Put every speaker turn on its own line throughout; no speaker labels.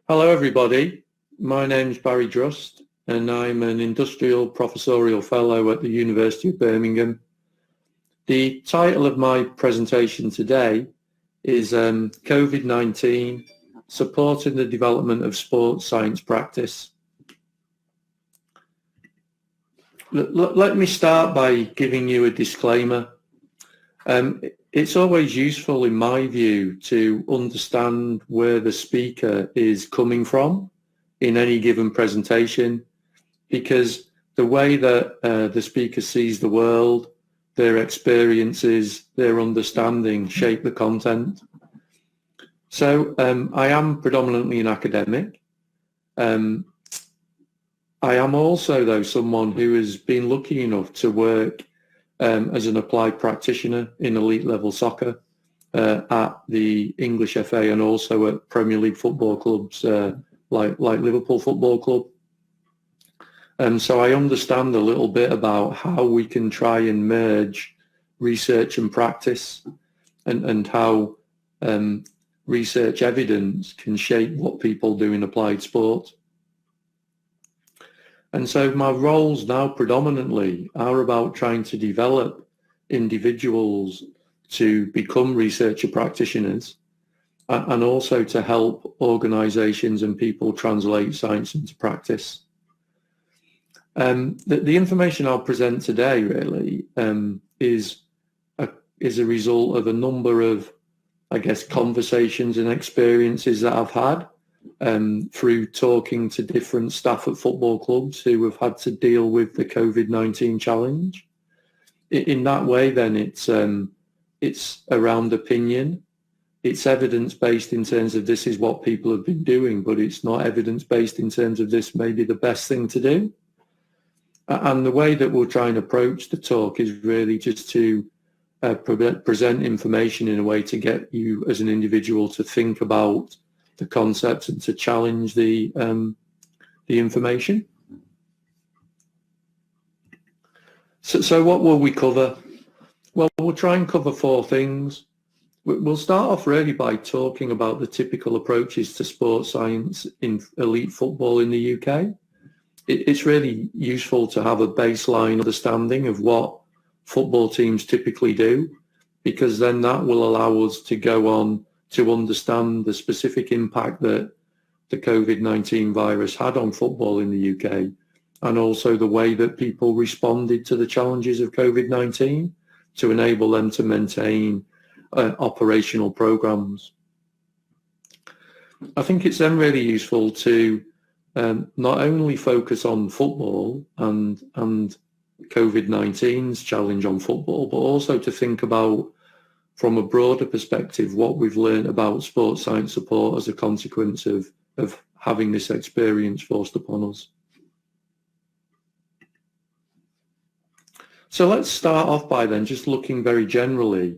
Hello everybody, my name's Barry Drust and I'm an Industrial Professorial Fellow at the University of Birmingham. The title of my presentation today is COVID-19, Supporting the Development of Sports Science Practice. Let me start by giving you a disclaimer. It's always useful, in my view, to understand where the speaker is coming from in any given presentation, because the way that the speaker sees the world, their experiences, their understanding shape the content. So I am predominantly an academic. I am also, though, someone who has been lucky enough to work as an applied practitioner in elite level soccer at the English FA and also at Premier League football clubs like Liverpool Football Club. So I understand a little bit about how we can try and merge research and practice and how research evidence can shape what people do in applied sport. And so my roles now predominantly are about trying to develop individuals to become researcher practitioners and also to help organizations and people translate science into practice. The information I'll present today really is a result of a number of, I guess, conversations and experiences that I've had through talking to different staff at football clubs who have had to deal with the COVID-19 challenge. In that way, then it's around opinion. It's evidence-based in terms of this is what people have been doing, but it's not evidence-based in terms of this may be the best thing to do. And the way that we'll try and approach the talk is really just to present information in a way to get you as an individual to think about the concepts and to challenge the information. So what will we cover? Well, we'll try and cover four things. We'll start off really by talking about the typical approaches to sports science in elite football in the UK. It's really useful to have a baseline understanding of what football teams typically do, because then that will allow us to go on to understand the specific impact that the COVID-19 virus had on football in the UK, and also the way that people responded to the challenges of COVID-19 to enable them to maintain operational programs. I think it's then really useful to not only focus on football and COVID-19's challenge on football, but also to think about, from a broader perspective, what we've learned about sports science support as a consequence of having this experience forced upon us. So let's start off by then just looking very generally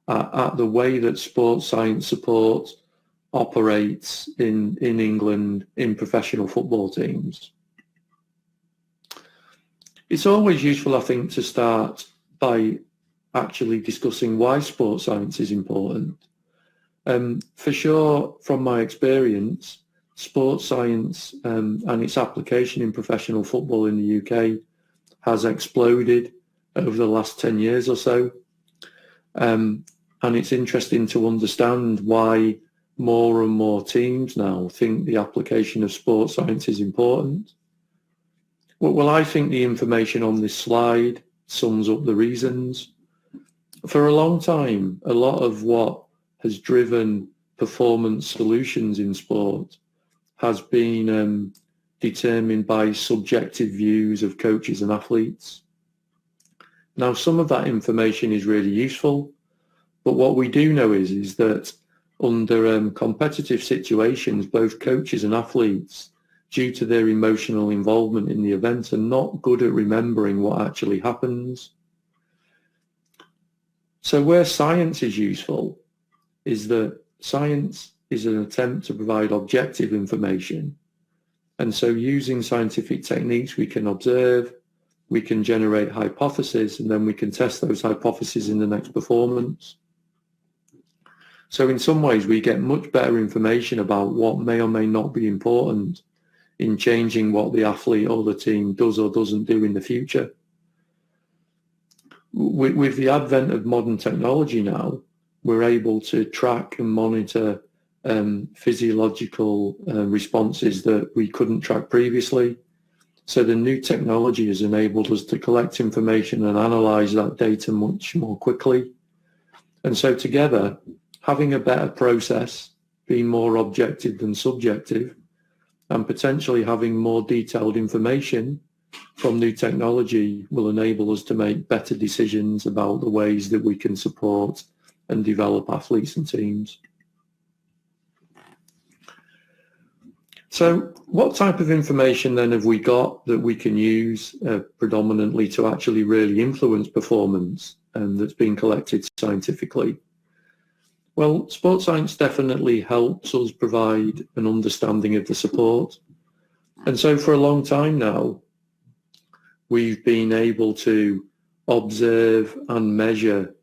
at the way that sports science support operates in England in professional football teams. It's always useful, I think, to start by actually discussing why sports science is important. For sure, from my experience, sports science and its application in professional football in the UK has exploded over the last 10 years or so. And it's interesting to understand why more and more teams now think the application of sports science is important. Well, I think the information on this slide sums up the reasons. For a long time, a lot of what has driven performance solutions in sport has been determined by subjective views of coaches and athletes. Now, some of that information is really useful, but what we do know is that under competitive situations, both coaches and athletes, due to their emotional involvement in the event, are not good at remembering what actually happens. So where science is useful is that science is an attempt to provide objective information. And so using scientific techniques, we can observe, we can generate hypotheses, and then we can test those hypotheses in the next performance. So in some ways, we get much better information about what may or may not be important in changing what the athlete or the team does or doesn't do in the future. With the advent of modern technology now, we're able to track and monitor physiological responses that we couldn't track previously. So the new technology has enabled us to collect information and analyze that data much more quickly. And so together, having a better process, being more objective than subjective, and potentially having more detailed information from new technology will enable us to make better decisions about the ways that we can support and develop athletes and teams. So what type of information then have we got that we can use predominantly to actually really influence performance and that's been collected scientifically? Well, sports science definitely helps us provide an understanding of the support. And so for a long time now, we've been able to observe and measure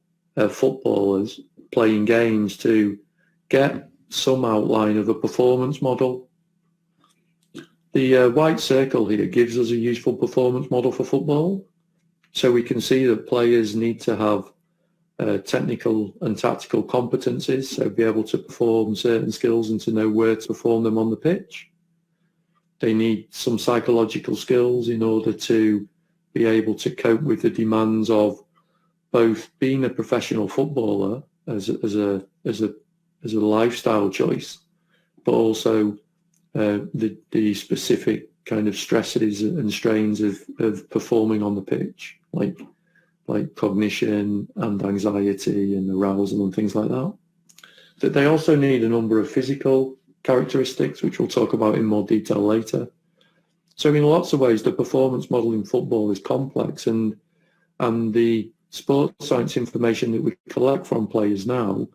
footballers playing games to get some outline of a performance model. The white circle here gives us a useful performance model for football. So we can see that players need to have technical and tactical competencies, so be able to perform certain skills and to know where to perform them on the pitch. They need some psychological skills in order to be able to cope with the demands of both being a professional footballer as a lifestyle choice, but also the specific kind of stresses and strains of performing on the pitch, like cognition and anxiety and arousal and things like that. That they also need a number of physical characteristics, which we'll talk about in more detail later. So in lots of ways, the performance model in football is complex, and the sports science information that we collect from players now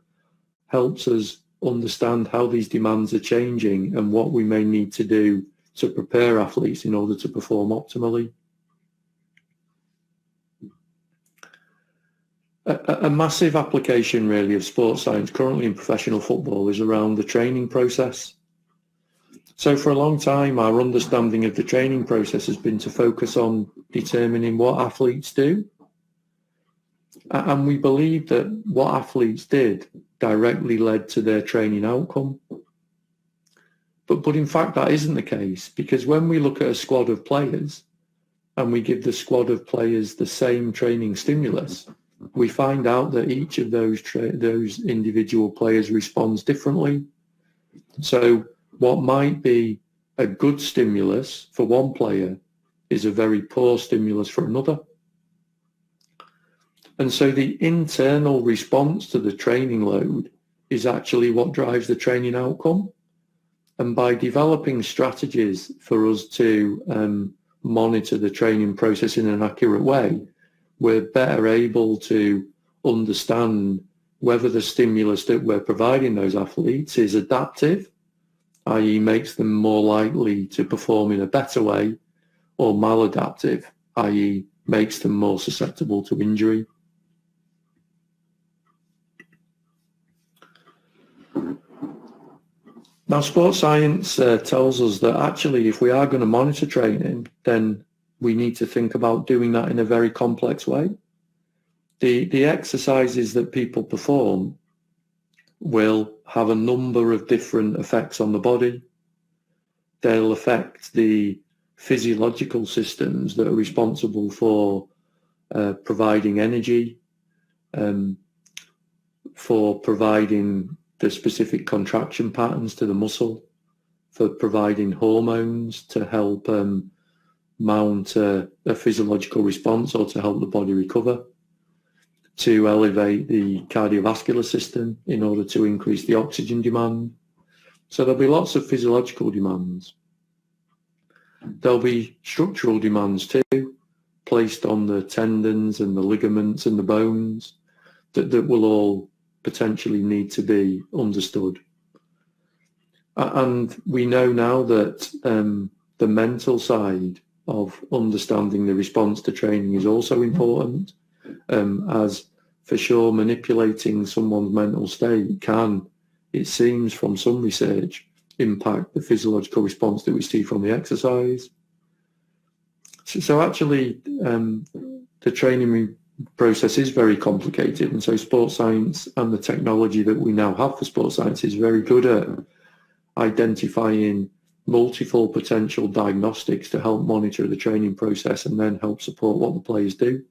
helps us understand how these demands are changing and what we may need to do to prepare athletes in order to perform optimally. A massive application really of sports science currently in professional football is around the training process. So for a long time, our understanding of the training process has been to focus on determining what athletes do. And we believe that what athletes did directly led to their training outcome. But in fact, that isn't the case, because when we look at a squad of players and we give the squad of players the same training stimulus, we find out that each of those individual players responds differently. So what might be a good stimulus for one player is a very poor stimulus for another. And so the internal response to the training load is actually what drives the training outcome. And by developing strategies for us to monitor the training process in an accurate way, we're better able to understand whether the stimulus that we're providing those athletes is adaptive, i.e. makes them more likely to perform in a better way, or maladaptive, i.e. makes them more susceptible to injury. Now, sports science tells us that actually if we are going to monitor training, then we need to think about doing that in a very complex way. The exercises that people perform will have a number of different effects on the body. They'll affect the physiological systems that are responsible for providing energy, for providing the specific contraction patterns to the muscle, for providing hormones to help mount a physiological response or to help the body recover, to elevate the cardiovascular system in order to increase the oxygen demand. So there'll be lots of physiological demands. There'll be structural demands too, placed on the tendons and the ligaments and the bones that will all potentially need to be understood. And we know now that the mental side of understanding the response to training is also important, as for sure manipulating someone's mental state can, it seems from some research, impact the physiological response that we see from the exercise. So actually, the training process is very complicated, and so sports science and the technology that we now have for sports science is very good at identifying multiple potential diagnostics to help monitor the training process and then help support what the players do.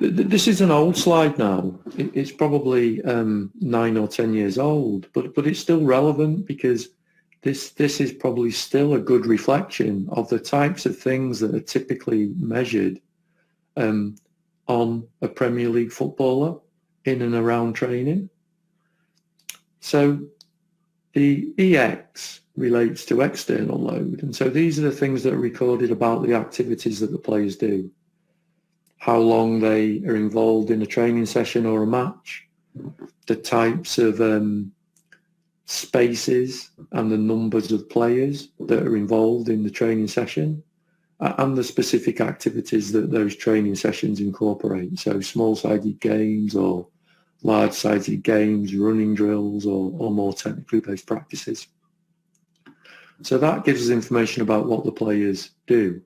This is an old slide now. It's probably 9 or 10 years old, but it's still relevant because this is probably still a good reflection of the types of things that are typically measured on a Premier League footballer in and around training. So the EX relates to external load, and so these are the things that are recorded about the activities that the players do, how long they are involved in a training session or a match, the types of spaces and the numbers of players that are involved in the training session, and the specific activities that those training sessions incorporate. So small-sided games or large-sided games, running drills, or more technically based practices. So that gives us information about what the players do.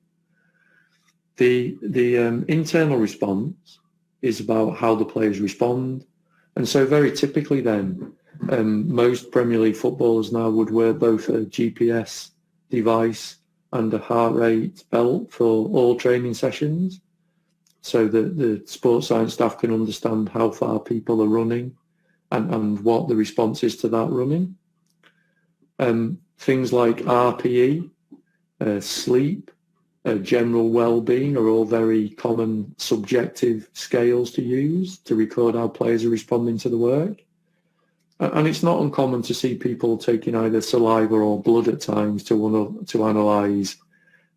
The internal response is about how the players respond. And so very typically then, most Premier League footballers now would wear both a GPS device and a heart rate belt for all training sessions, so that the sports science staff can understand how far people are running and what the response is to that running. Things like RPE, sleep, general well-being are all very common subjective scales to use to record how players are responding to the work. And it's not uncommon to see people taking either saliva or blood at times to analyse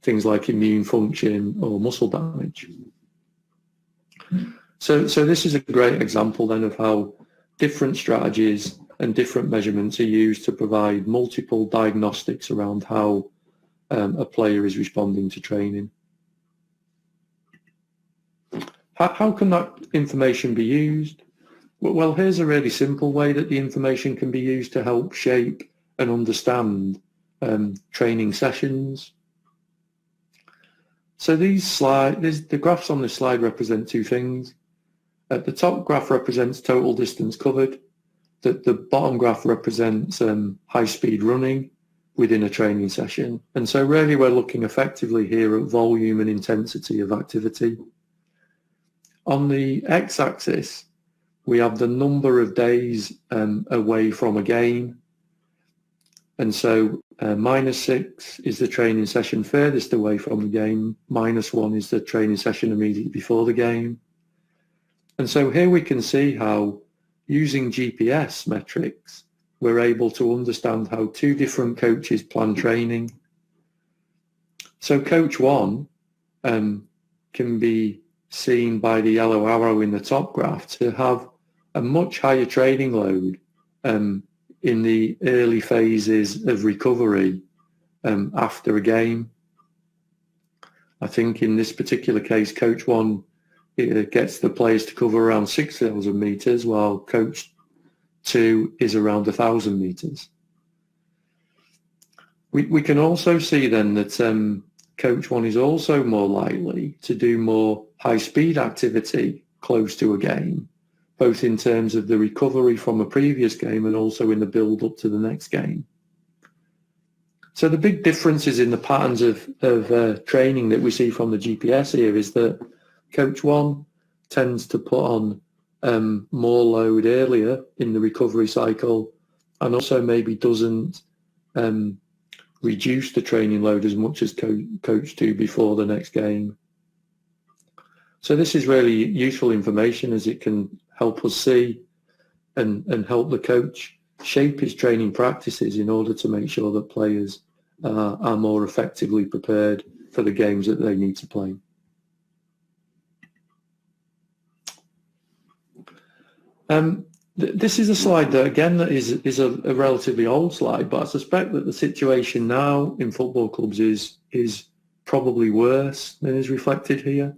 things like immune function or muscle damage. So this is a great example then of how different strategies and different measurements are used to provide multiple diagnostics around how a player is responding to training. How can that information be used? Well, here's a really simple way that the information can be used to help shape and understand training sessions. So the graphs on this slide represent two things. The top graph represents total distance covered. The bottom graph represents high-speed running within a training session. And so really we're looking effectively here at volume and intensity of activity. On the x-axis, we have the number of days away from a game. And so -6 is the training session furthest away from the game. -1 is the training session immediately before the game. And so here we can see how, using GPS metrics, we're able to understand how two different coaches plan training. So coach one can be seen by the yellow arrow in the top graph to have a much higher training load in the early phases of recovery after a game. I think in this particular case, coach one gets the players to cover around 6,000 meters, while coach two is around 1,000 meters. We can also see then that coach one is also more likely to do more high-speed activity close to a game, both in terms of the recovery from a previous game and also in the build-up to the next game. So the big differences in the patterns of training that we see from the GPS here is that coach one tends to put on more load earlier in the recovery cycle, and also maybe doesn't reduce the training load as much as coach two before the next game. So this is really useful information, as it can help us see and help the coach shape his training practices in order to make sure that players are more effectively prepared for the games that they need to play. This is a slide that, again, that is a relatively old slide, but I suspect that the situation now in football clubs is probably worse than is reflected here.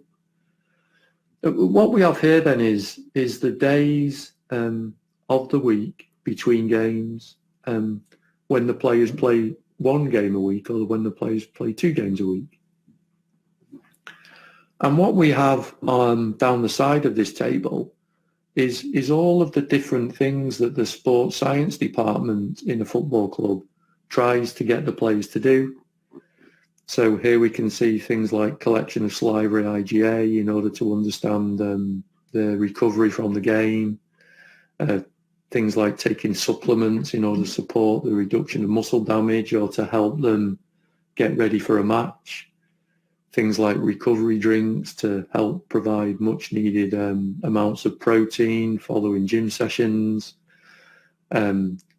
What we have here then is the days of the week between games, when the players play one game a week or when the players play 2 games a week. And what we have down the side of this table is all of the different things that the sports science department in a football club tries to get the players to do. So here we can see things like collection of salivary IgA in order to understand the recovery from the game, things like taking supplements in order to support the reduction of muscle damage or to help them get ready for a match, things like recovery drinks to help provide much needed amounts of protein following gym sessions,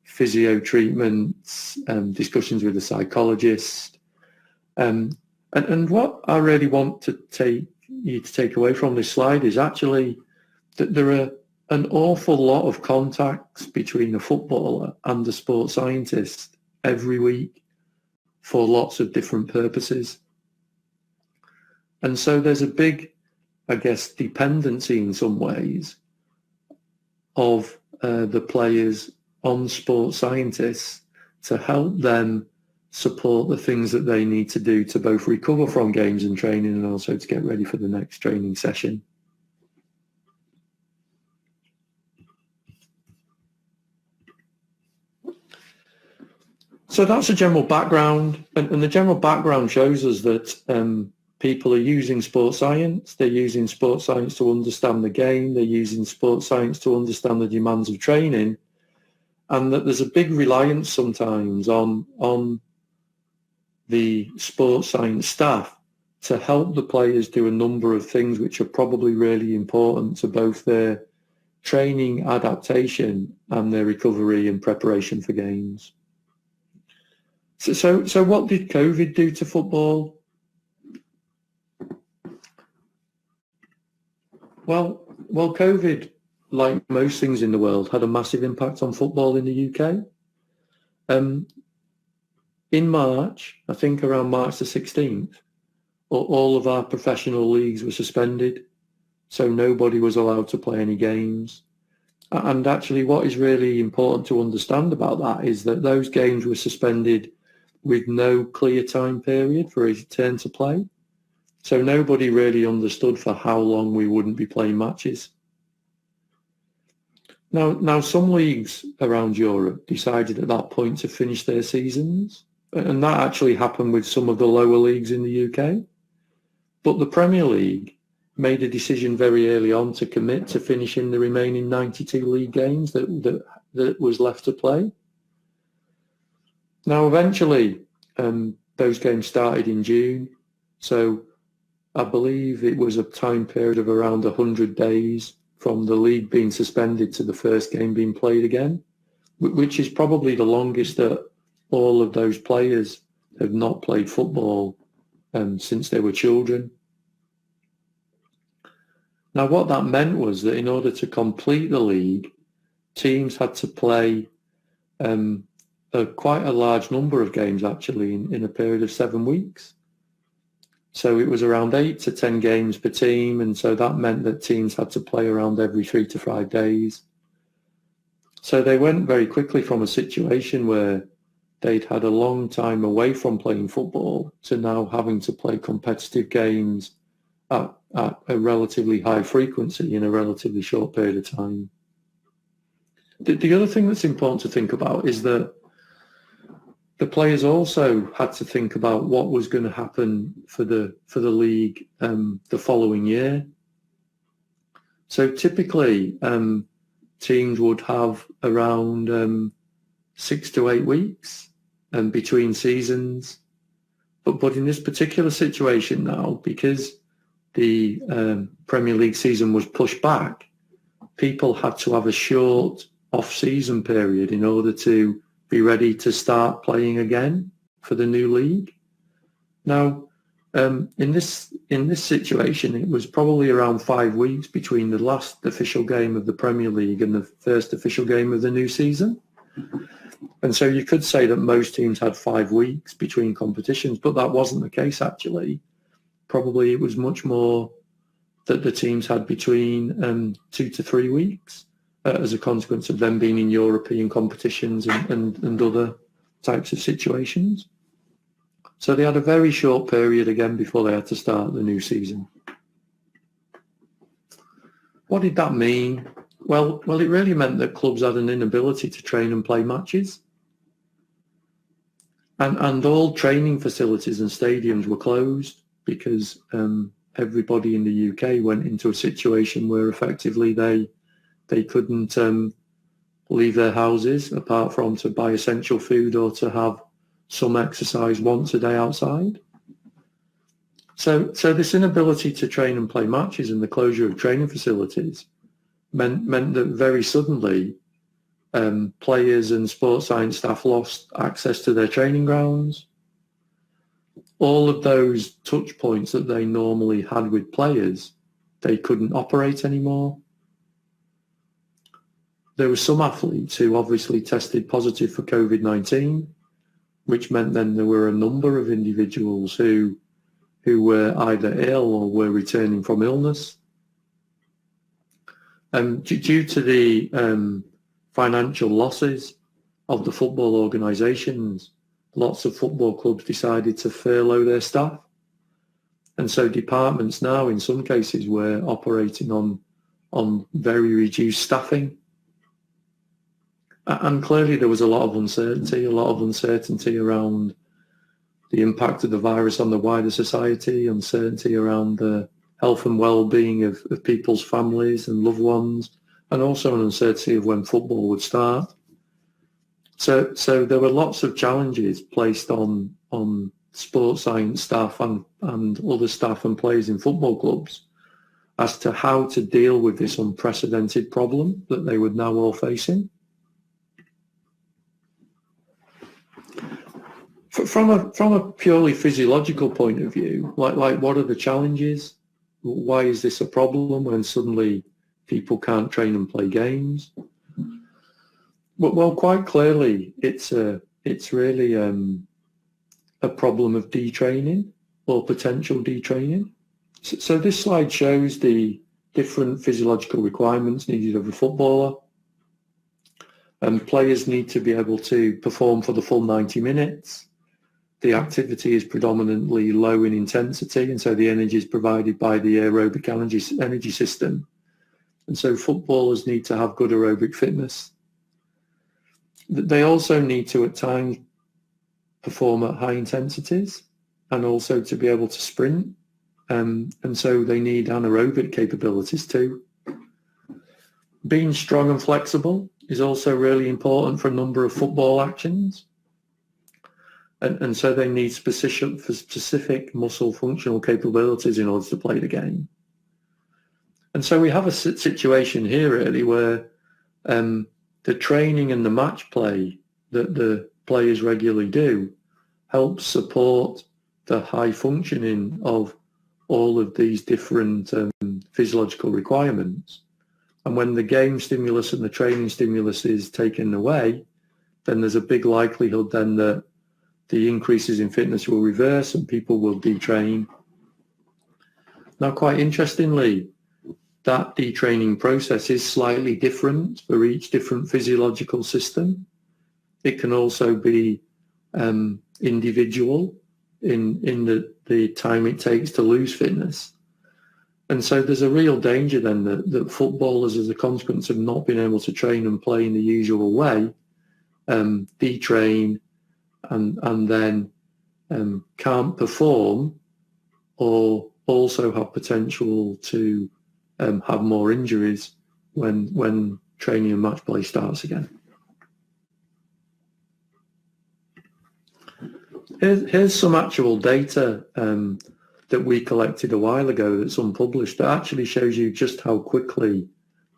physio treatments, discussions with a psychologist. And what I really want to take away from this slide is actually that there are an awful lot of contacts between a footballer and a sports scientist every week for lots of different purposes. And so there's a big, I guess, dependency in some ways of the players on sports scientists to help them support the things that they need to do to both recover from games and training and also to get ready for the next training session. So that's a general background, and the general background shows us that people are using sports science. They're using sports science to understand the game. They're using sports science to understand the demands of training, and that there's a big reliance sometimes on the sports science staff to help the players do a number of things which are probably really important to both their training adaptation and their recovery and preparation for games. So what did COVID do to football? Well, COVID, like most things in the world, had a massive impact on football in the UK. In March, I think around March the 16th, all of our professional leagues were suspended, so nobody was allowed to play any games. And actually what is really important to understand about that is that those games were suspended with no clear time period for a return to play. So nobody really understood for how long we wouldn't be playing matches. Now some leagues around Europe decided at that point to finish their seasons, and that actually happened with some of the lower leagues in the UK. But the Premier League made a decision very early on to commit to finishing the remaining 92 league games that was left to play. Now, eventually, those games started in June, so I believe it was a time period of around 100 days from the league being suspended to the first game being played again, which is probably the longest that all of those players have not played football since they were children. Now, what that meant was that in order to complete the league, teams had to play quite a large number of games actually in a period of 7 weeks. So it was around 8 to 10 games per team, and so that meant that teams had to play around every 3 to 5 days. So they went very quickly from a situation where they'd had a long time away from playing football to now having to play competitive games at a relatively high frequency in a relatively short period of time. The other thing that's important to think about is that the players also had to think about what was going to happen for the league the following year. So typically, teams would have around 6 to 8 weeks between seasons. But in this particular situation now, because the Premier League season was pushed back, people had to have a short off-season period in order to be ready to start playing again for the new league. Now, in this situation, it was probably around 5 weeks between the last official game of the Premier League and the first official game of the new season. And so you could say that most teams had 5 weeks between competitions, but that wasn't the case actually. Probably it was much more that the teams had between 2 to 3 weeks as a consequence of them being in European competitions and other types of situations. So they had a very short period again before they had to start the new season. What did that mean? Well, it really meant that clubs had an inability to train and play matches. And all training facilities and stadiums were closed because everybody in the UK went into a situation where effectively they couldn't leave their houses apart from to buy essential food or to have some exercise once a day outside. So this inability to train and play matches and the closure of training facilities meant that very suddenly players and sports science staff lost access to their training grounds. All of those touch points that they normally had with players, they couldn't operate anymore. There were some athletes who obviously tested positive for COVID-19, which meant then there were a number of individuals who were either ill or were returning from illness. Due to the financial losses of the football organisations, lots of football clubs decided to furlough their staff. And so departments now, in some cases, were operating on very reduced staffing. And clearly there was a lot of uncertainty around the impact of the virus on the wider society, uncertainty around the health and well-being of people's families and loved ones, and also an uncertainty of when football would start. So there were lots of challenges placed on sports science staff and other staff and players in football clubs as to how to deal with this unprecedented problem that they were now all facing. From a purely physiological point of view, like what are the challenges? Why is this a problem when suddenly people can't train and play games? Well, quite clearly, it's really a problem of detraining or potential detraining. So this slide shows the different physiological requirements needed of a footballer. Players need to be able to perform for the full 90 minutes. The activity is predominantly low in intensity, and so the energy is provided by the aerobic energy system. And so footballers need to have good aerobic fitness. They also need to, at times, perform at high intensities and also to be able to sprint. And so they need anaerobic capabilities too. Being strong and flexible is also really important for a number of football actions. And so they need specific muscle functional capabilities in order to play the game. And so we have a situation here really where the training and the match play that the players regularly do helps support the high functioning of all of these different physiological requirements. And when the game stimulus and the training stimulus is taken away, then there's a big likelihood then that the increases in fitness will reverse and people will detrain. Now, quite interestingly, that detraining process is slightly different for each different physiological system. It can also be individual in the time it takes to lose fitness. And so there's a real danger then that footballers, as a consequence of not being able to train and play in the usual way, detrain and then can't perform, or also have potential to have more injuries when training and match play starts again. Here's some actual data that we collected a while ago that's unpublished that actually shows you just how quickly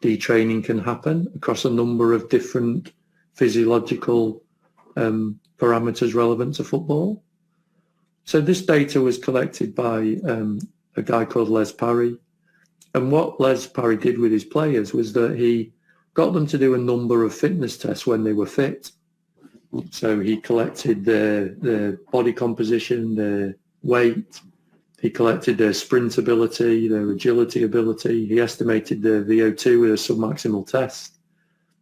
detraining can happen across a number of different physiological parameters relevant to football. So this data was collected by a guy called Les Parry. And what Les Parry did with his players was that he got them to do a number of fitness tests when they were fit. So he collected their body composition, their weight. He collected their sprint ability, their agility ability. He estimated their VO2 with a submaximal test.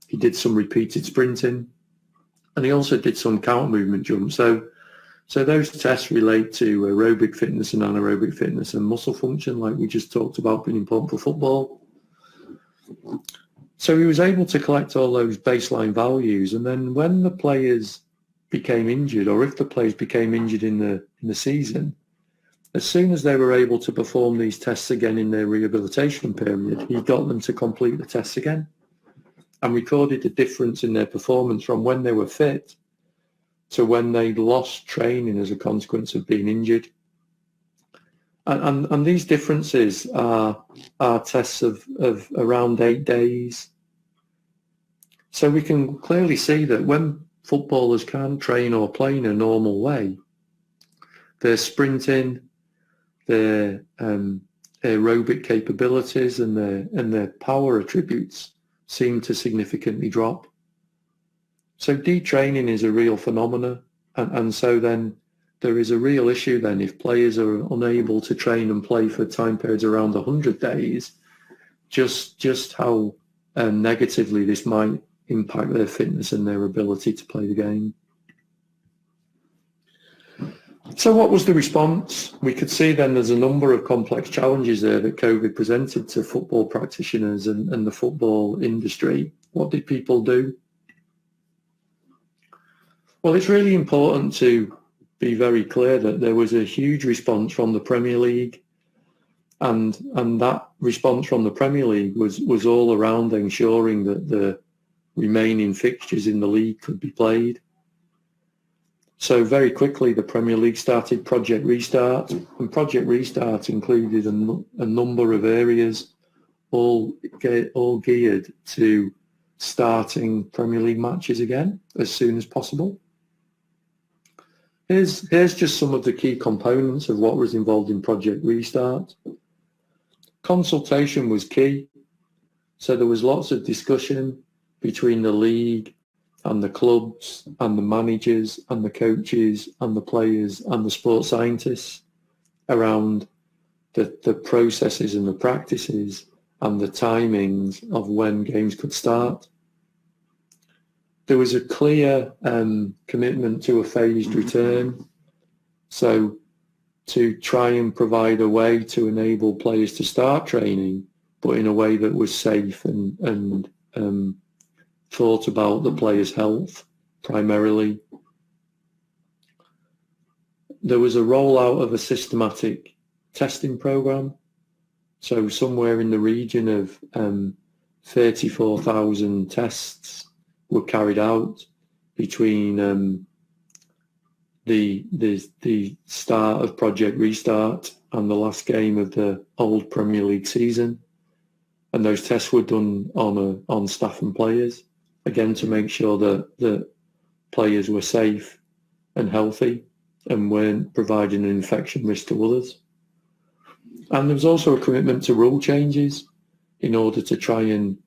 He did some repeated sprinting, and he also did some counter movement jumps. So those tests relate to aerobic fitness and anaerobic fitness and muscle function, like we just talked about being important for football. So he was able to collect all those baseline values, and then when the players became injured, or if the players became injured in the season, as soon as they were able to perform these tests again in their rehabilitation period, he got them to complete the tests again and recorded the difference in their performance from when they were fit to when they lost training as a consequence of being injured. And these differences are tests of around 8 days. So we can clearly see that when footballers can't train or play in a normal way, their sprinting, their aerobic capabilities and their power attributes seem to significantly drop. So detraining is a real phenomena, and so then there is a real issue then if players are unable to train and play for time periods around 100 days, just how negatively this might impact their fitness and their ability to play the game. So what was the response? We could see then there's a number of complex challenges there that COVID presented to football practitioners and the football industry. What did people do? Well, it's really important to be very clear that there was a huge response from the Premier League, and that response from the Premier League was all around ensuring that the remaining fixtures in the league could be played. So very quickly, the Premier League started Project Restart, and Project Restart included a number of areas, all geared to starting Premier League matches again as soon as possible. Here's just some of the key components of what was involved in Project Restart. Consultation was key, so there was lots of discussion between the league and the clubs and the managers and the coaches and the players and the sports scientists around the processes and the practices and the timings of when games could start. There was a clear commitment to a phased return, so to try and provide a way to enable players to start training, but in a way that was safe and thought about the players' health primarily. There was a rollout of a systematic testing program, so somewhere in the region of 34,000 tests were carried out between the start of Project Restart and the last game of the old Premier League season, and those tests were done on staff and players, again to make sure that players were safe and healthy and weren't providing an infection risk to others. And there was also a commitment to rule changes in order to try and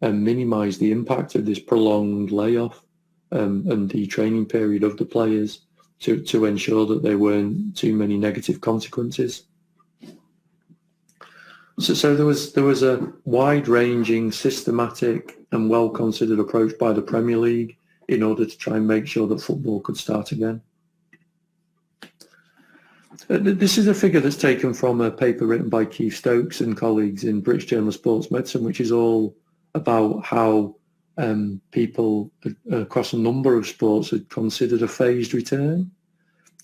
minimise the impact of this prolonged layoff and detraining period of the players to ensure that there weren't too many negative consequences. So there was a wide-ranging, systematic and well-considered approach by the Premier League in order to try and make sure that football could start again. This is a figure that's taken from a paper written by Keith Stokes and colleagues in British Journal of Sports Medicine, which is all about how people across a number of sports had considered a phased return.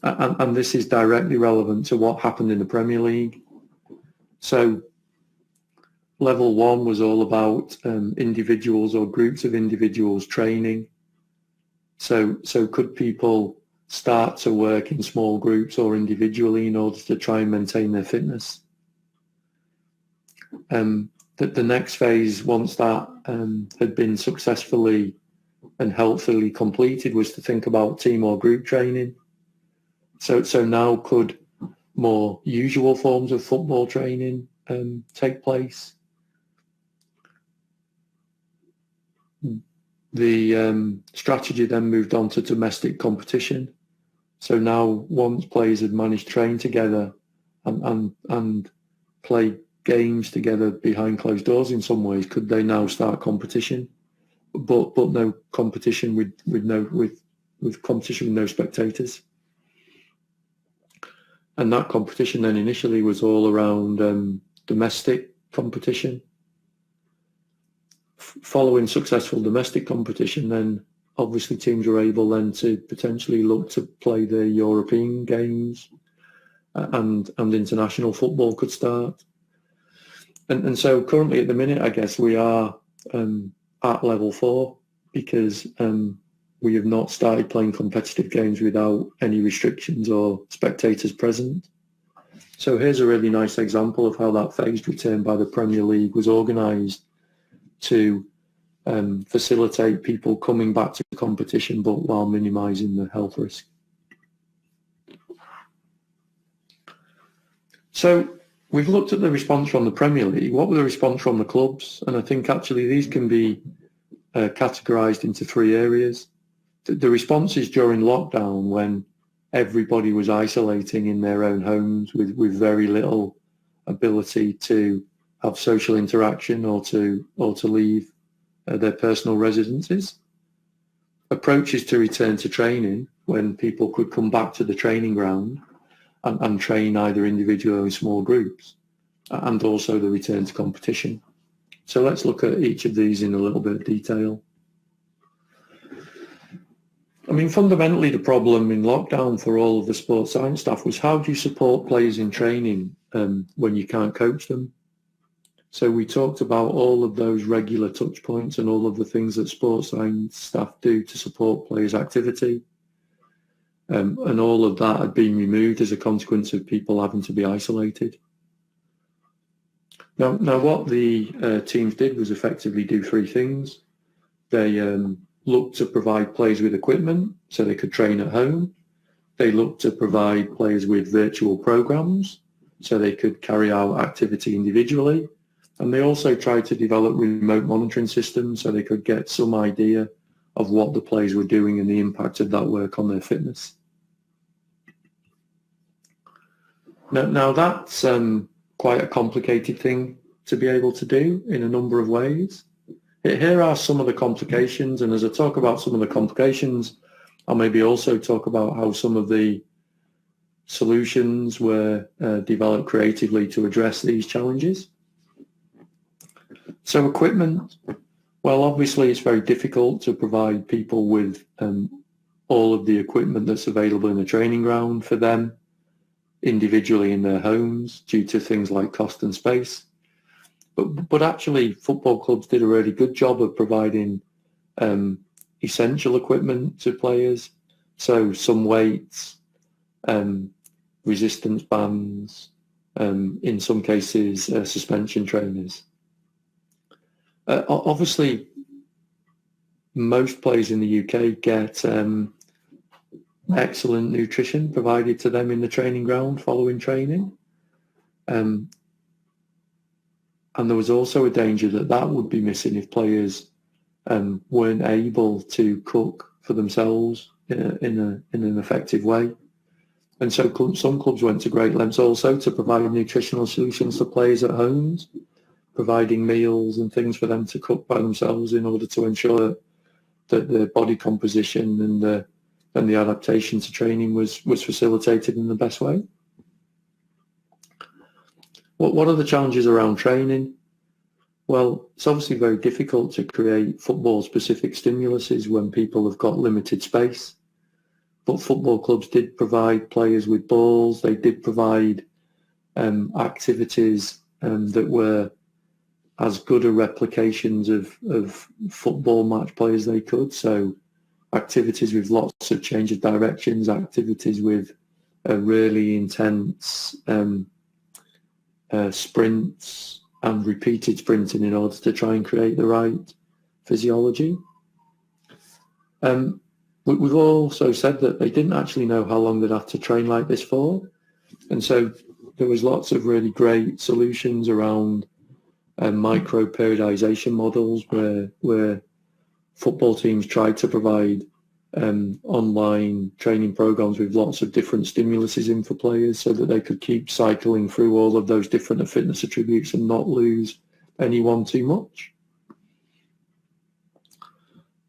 And this is directly relevant to what happened in the Premier League. So level one was all about individuals or groups of individuals training. So could people start to work in small groups or individually in order to try and maintain their fitness? The next phase, once that had been successfully and healthily completed, was to think about team or group training. So now could more usual forms of football training take place? The strategy then moved on to domestic competition. So now, once players had managed to train together and play games together behind closed doors in some ways, could they now start competition? But no competition with competition with no spectators. And that competition then initially was all around domestic competition. Following successful domestic competition, then obviously teams were able then to potentially look to play the European games, and international football could start. And so currently at the minute, I guess we are at level 4 because we have not started playing competitive games without any restrictions or spectators present. So here's a really nice example of how that phased return by the Premier League was organised to facilitate people coming back to competition, but while minimising the health risk. So we've looked at the response from the Premier League. What were the response from the clubs? And I think actually these can be categorised into 3 areas. The responses during lockdown, when everybody was isolating in their own homes with very little ability to have social interaction or to leave their personal residences. Approaches to return to training, when people could come back to the training ground and train either individually or in small groups, and also the return to competition. So let's look at each of these in a little bit of detail. I mean, fundamentally, the problem in lockdown for all of the sports science staff was, how do you support players in training when you can't coach them? So we talked about all of those regular touch points and all of the things that sports science staff do to support players' activity. And all of that had been removed as a consequence of people having to be isolated. Now what the teams did was effectively do 3 things. They looked to provide players with equipment so they could train at home. They looked to provide players with virtual programs so they could carry out activity individually. And they also tried to develop remote monitoring systems so they could get some idea of what the players were doing and the impact of that work on their fitness. Now that's quite a complicated thing to be able to do in a number of ways. Here are some of the complications, and as I talk about some of the complications, I'll maybe also talk about how some of the solutions were developed creatively to address these challenges. So equipment, well, obviously it's very difficult to provide people with all of the equipment that's available in the training ground for them individually in their homes due to things like cost and space. But actually football clubs did a really good job of providing essential equipment to players. So some weights, resistance bands, in some cases suspension trainers. Obviously, most players in the UK get excellent nutrition provided to them in the training ground following training. And there was also a danger that would be missing if players weren't able to cook for themselves in an effective way. And so some clubs went to great lengths also to provide nutritional solutions for players at homes, providing meals and things for them to cook by themselves in order to ensure that the body composition and the adaptation to training was facilitated in the best way. What are the challenges around training? Well, it's obviously very difficult to create football-specific stimuluses when people have got limited space. But football clubs did provide players with balls. They did provide activities that were as good a replications of football match play as they could. So activities with lots of change of directions, activities with really intense sprints and repeated sprinting in order to try and create the right physiology. We've also said that they didn't actually know how long they'd have to train like this for. And so there was lots of really great solutions around micro periodization models where football teams tried to provide online training programs with lots of different stimuluses in for players so that they could keep cycling through all of those different fitness attributes and not lose anyone too much.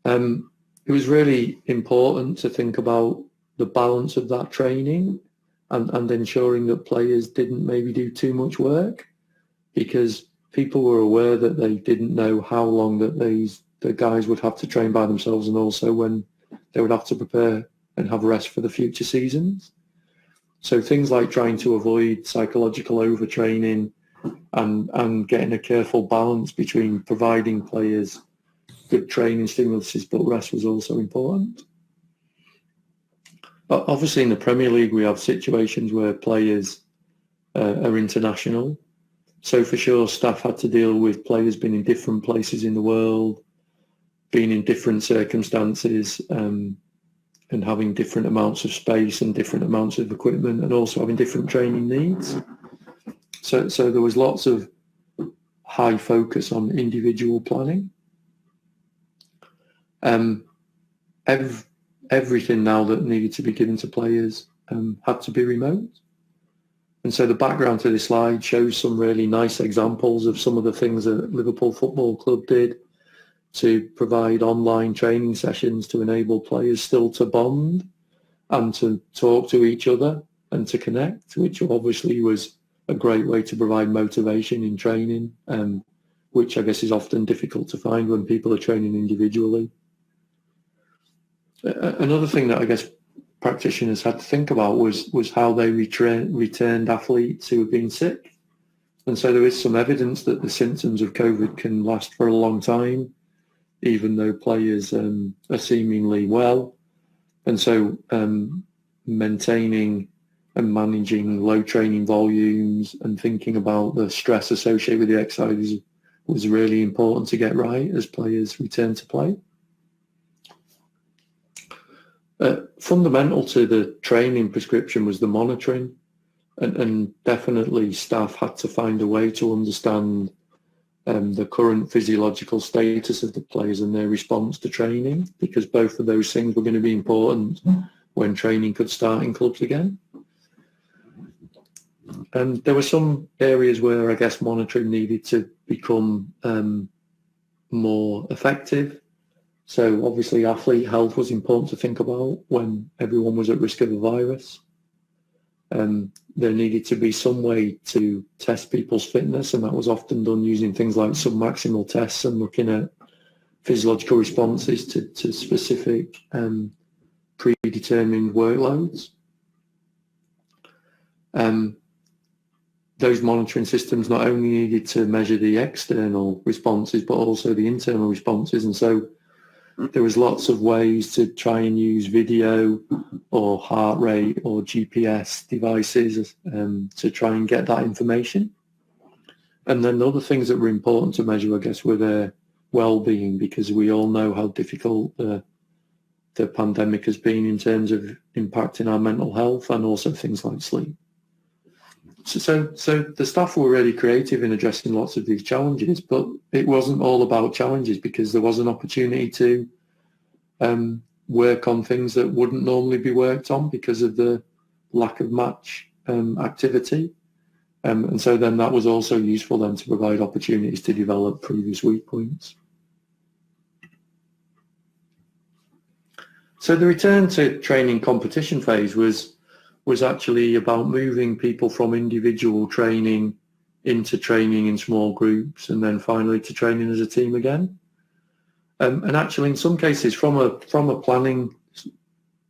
It was really important to think about the balance of that training and ensuring that players didn't maybe do too much work, because people were aware that they didn't know how long that the guys would have to train by themselves, and also when they would have to prepare and have rest for the future seasons. So things like trying to avoid psychological overtraining and getting a careful balance between providing players good training stimuluses, but rest was also important. But obviously in the Premier League we have situations where players are international. So for sure staff had to deal with players being in different places in the world, being in different circumstances, and having different amounts of space and different amounts of equipment, and also having different training needs. So there was lots of high focus on individual planning. Everything now that needed to be given to players had to be remote. And so the background to this slide shows some really nice examples of some of the things that Liverpool Football Club did to provide online training sessions to enable players still to bond and to talk to each other and to connect, which obviously was a great way to provide motivation in training, which I guess is often difficult to find when people are training individually. Another thing that I guess practitioners had to think about was how they returned athletes who had been sick. And so there is some evidence that the symptoms of COVID can last for a long time, even though players are seemingly well. And so maintaining and managing low training volumes and thinking about the stress associated with the exercises was really important to get right as players return to play. Fundamental to the training prescription was the monitoring, and definitely staff had to find a way to understand the current physiological status of the players and their response to training, because both of those things were going to be important when training could start in clubs again. And there were some areas where I guess monitoring needed to become more effective. So obviously athlete health was important to think about when everyone was at risk of a virus. There needed to be some way to test people's fitness, and that was often done using things like submaximal tests and looking at physiological responses to specific predetermined workloads. Those monitoring systems not only needed to measure the external responses, but also the internal responses. And so there was lots of ways to try and use video or heart rate or GPS devices to try and get that information. And then the other things that were important to measure, I guess, were their well-being, because we all know how difficult the pandemic has been in terms of impacting our mental health and also things like sleep. So the staff were really creative in addressing lots of these challenges, but it wasn't all about challenges, because there was an opportunity to work on things that wouldn't normally be worked on because of the lack of match activity. And so then that was also useful then to provide opportunities to develop previous weak points. So the return to training competition phase was actually about moving people from individual training into training in small groups, and then finally to training as a team again. And actually, in some cases, from a planning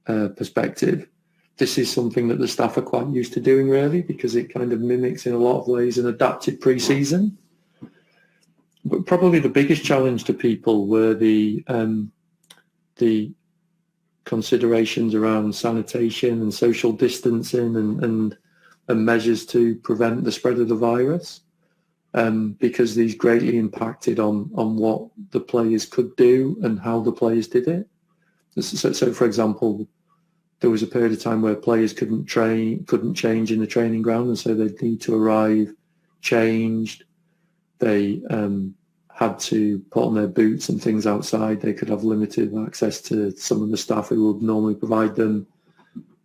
perspective, this is something that the staff are quite used to doing, really, because it kind of mimics in a lot of ways an adapted pre-season. But probably the biggest challenge to people were the considerations around sanitation and social distancing and measures to prevent the spread of the virus, because these greatly impacted on what the players could do and how the players did it. So for example, there was a period of time where players couldn't change in the training ground, and so they'd need to arrive changed. They had to put on their boots and things outside. They could have limited access to some of the staff who would normally provide them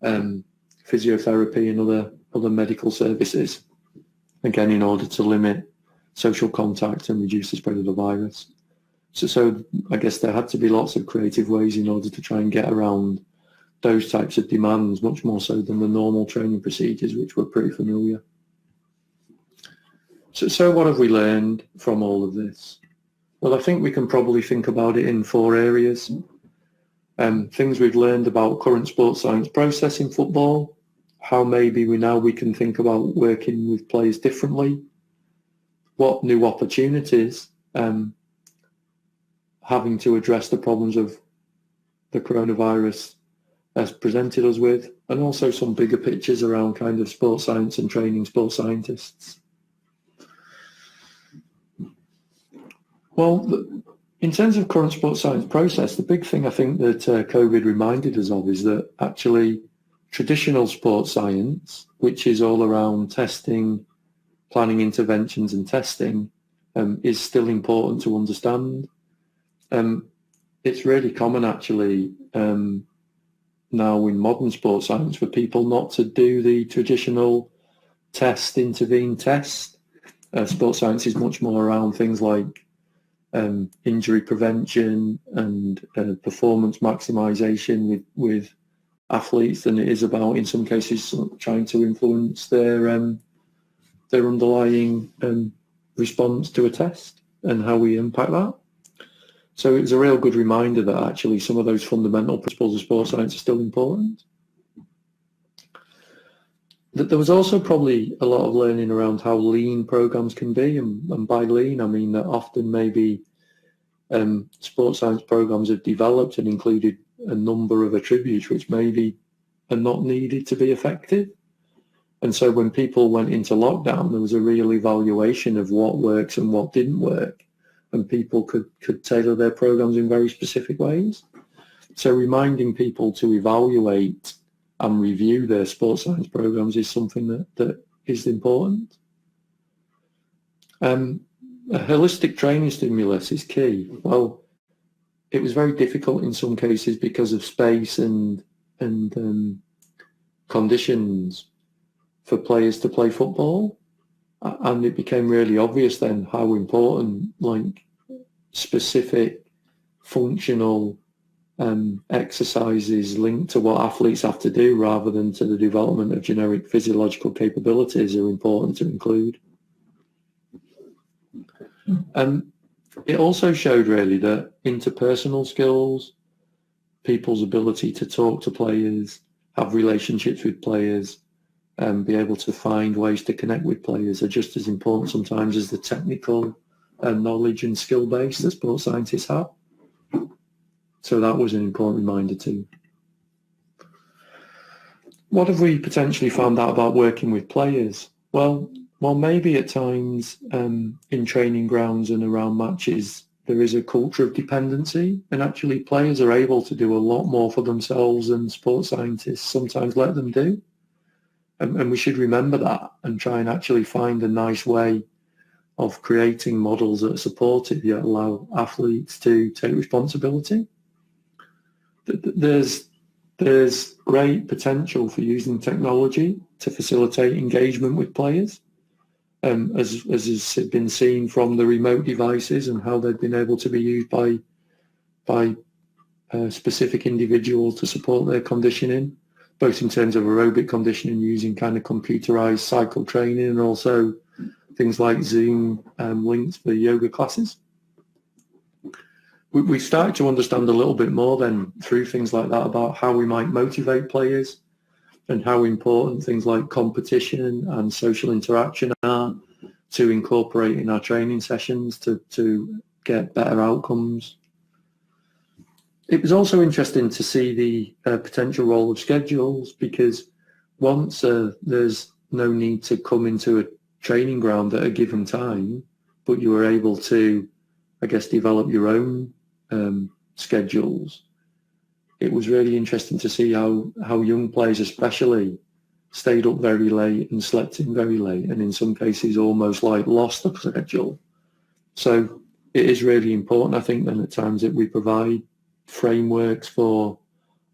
physiotherapy and other medical services, again, in order to limit social contact and reduce the spread of the virus. So I guess there had to be lots of creative ways in order to try and get around those types of demands, much more so than the normal training procedures, which were pretty familiar. So what have we learned from all of this? Well, I think we can probably think about it in 4 areas. Things we've learned about current sports science process in football, how maybe we can think about working with players differently, what new opportunities having to address the problems of the coronavirus has presented us with, and also some bigger pictures around kind of sports science and training sports scientists. Well, in terms of current sports science process, the big thing I think that COVID reminded us of is that actually traditional sports science, which is all around testing, planning interventions and testing, is still important to understand. It's really common actually now in modern sports science for people not to do the traditional test, intervene, test. Sports science is much more around things like injury prevention and performance maximization with athletes than it is about, in some cases, trying to influence their underlying response to a test and how we impact that. So it was a real good reminder that actually some of those fundamental principles of sports science are still important. There was also probably a lot of learning around how lean programs can be, and by lean I mean that often maybe sports science programs have developed and included a number of attributes which maybe are not needed to be effective. And so when people went into lockdown, there was a real evaluation of what works and what didn't work, and people could tailor their programs in very specific ways. So reminding people to evaluate and review their sports science programs is something that is important. A holistic training stimulus is key. Well, it was very difficult in some cases because of space and conditions for players to play football, and it became really obvious then how important like specific functional exercises linked to what athletes have to do rather than to the development of generic physiological capabilities are important to include. It also showed really that interpersonal skills, people's ability to talk to players, have relationships with players, and be able to find ways to connect with players are just as important sometimes as the technical knowledge and skill base that sports scientists have. So that was an important reminder too. What have we potentially found out about working with players? Well, maybe at times in training grounds and around matches, there is a culture of dependency, and actually players are able to do a lot more for themselves than sports scientists sometimes let them do. And we should remember that and try and actually find a nice way of creating models that are supportive yet allow athletes to take responsibility. There's great potential for using technology to facilitate engagement with players, as has been seen from the remote devices and how they've been able to be used by specific individuals to support their conditioning, both in terms of aerobic conditioning using kind of computerized cycle training and also things like Zoom links for yoga classes. We started to understand a little bit more then through things like that about how we might motivate players and how important things like competition and social interaction are to incorporate in our training sessions to get better outcomes. It was also interesting to see the potential role of schedules, because once there's no need to come into a training ground at a given time, but you were able to, I guess, develop your own schedules. It was really interesting to see how young players especially stayed up very late and slept in very late, and in some cases almost like lost the schedule. So it is really important, I think, then at times that we provide frameworks for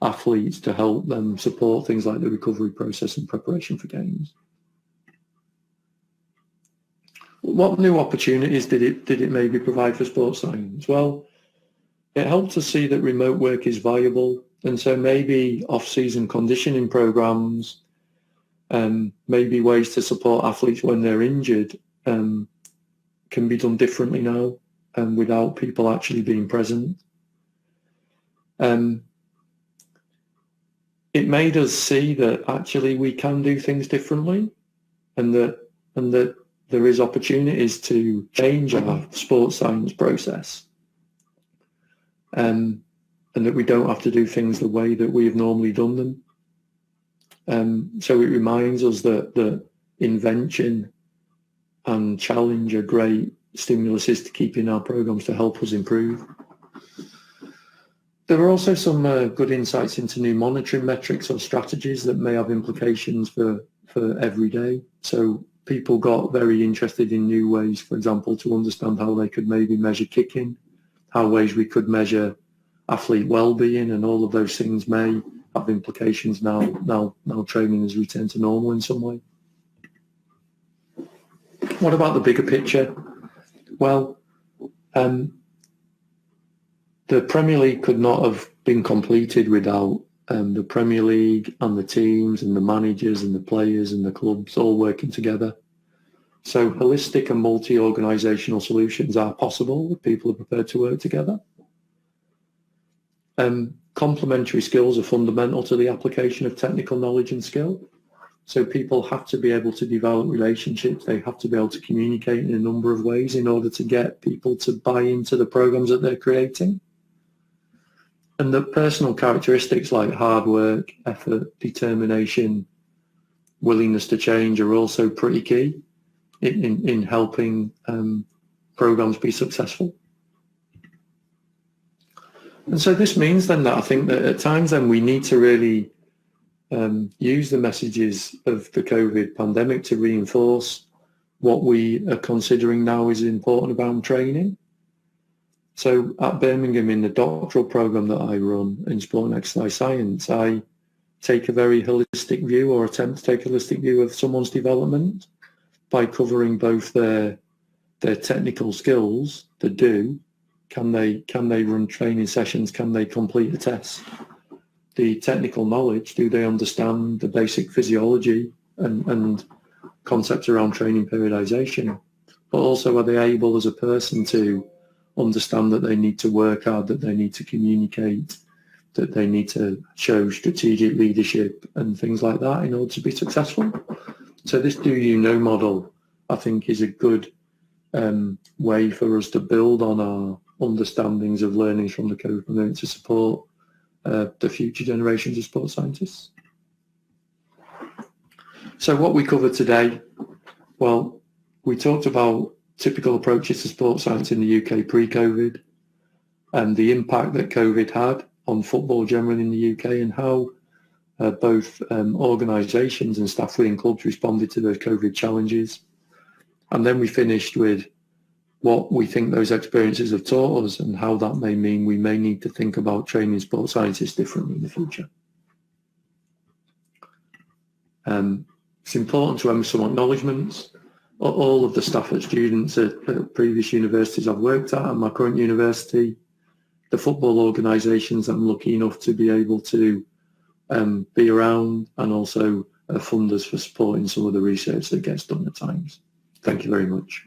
athletes to help them support things like the recovery process and preparation for games. What new opportunities did it maybe provide for sports science? Well, it helped us see that remote work is viable, and so maybe off-season conditioning programs, maybe ways to support athletes when they're injured, can be done differently now, without people actually being present. It made us see that actually we can do things differently, and that there is opportunities to change our sports science process, and that we don't have to do things the way that we have normally done them. So it reminds us that invention and challenge are great stimuluses to keep in our programs to help us improve. There are also some good insights into new monitoring metrics or strategies that may have implications for every day. So people got very interested in new ways, for example, to understand how they could maybe measure kicking, how ways we could measure athlete well-being, and all of those things may have implications now training has returned to normal in some way. What about the bigger picture? Well, the Premier League could not have been completed without the Premier League and the teams and the managers and the players and the clubs all working together. So holistic and multi-organisational solutions are possible if people are prepared to work together. Complementary skills are fundamental to the application of technical knowledge and skill. So people have to be able to develop relationships. They have to be able to communicate in a number of ways in order to get people to buy into the programs that they're creating. And the personal characteristics like hard work, effort, determination, willingness to change are also pretty key in helping programs be successful. And so this means then that I think that at times then we need to really use the messages of the COVID pandemic to reinforce what we are considering now is important about training. So at Birmingham, in the doctoral program that I run in sport and exercise science, I take a very holistic view, or attempt to take a holistic view of someone's development by covering both their technical skills, the do, can they run training sessions, can they complete a test? The technical knowledge, do they understand the basic physiology and concepts around training periodization? But also, are they able as a person to understand that they need to work hard, that they need to communicate, that they need to show strategic leadership and things like that in order to be successful? So this do you know model, I think, is a good way for us to build on our understandings of learnings from the COVID pandemic to support the future generations of sports scientists. So what we covered today, well, we talked about typical approaches to sports science in the UK pre-COVID, and the impact that COVID had on football generally in the UK, and how both organisations and staff within clubs responded to those COVID challenges. And then we finished with what we think those experiences have taught us, and how that may mean we may need to think about training sports scientists differently in the future. It's important to have some acknowledgements. All of the staff and students at previous universities I've worked at, and my current university, the football organisations I'm lucky enough to be able to be around, and also funders for supporting some of the research that gets done at times. Thank you very much.